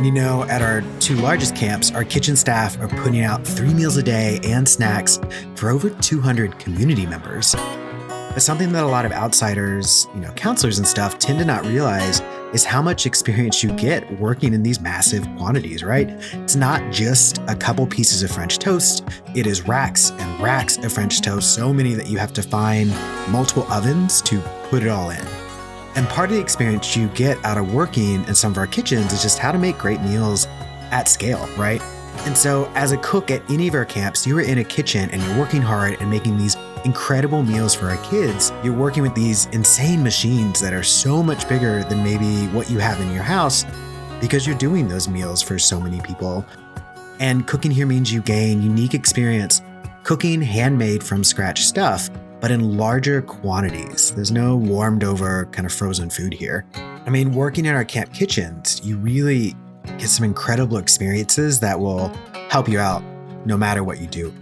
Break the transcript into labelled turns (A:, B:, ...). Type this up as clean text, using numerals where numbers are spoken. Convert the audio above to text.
A: And at our two largest camps, our kitchen staff are putting out 3 meals a day and snacks for over 200 community members. But something that a lot of outsiders, counselors and stuff tend to not realize is how much experience you get working in these massive quantities, right? It's not just a couple pieces of French toast. It is racks and racks of French toast, so many that you have to find multiple ovens to put it all in. And part of the experience you get out of working in some of our kitchens is just how to make great meals at scale, right? And so as a cook at any of our camps, you are in a kitchen and you're working hard and making these incredible meals for our kids. You're working with these insane machines that are so much bigger than maybe what you have in your house because you're doing those meals for so many people. And cooking here means you gain unique experience cooking handmade from scratch stuff, but in larger quantities. There's no warmed over kind of frozen food here. Working in our camp kitchens, you really get some incredible experiences that will help you out no matter what you do.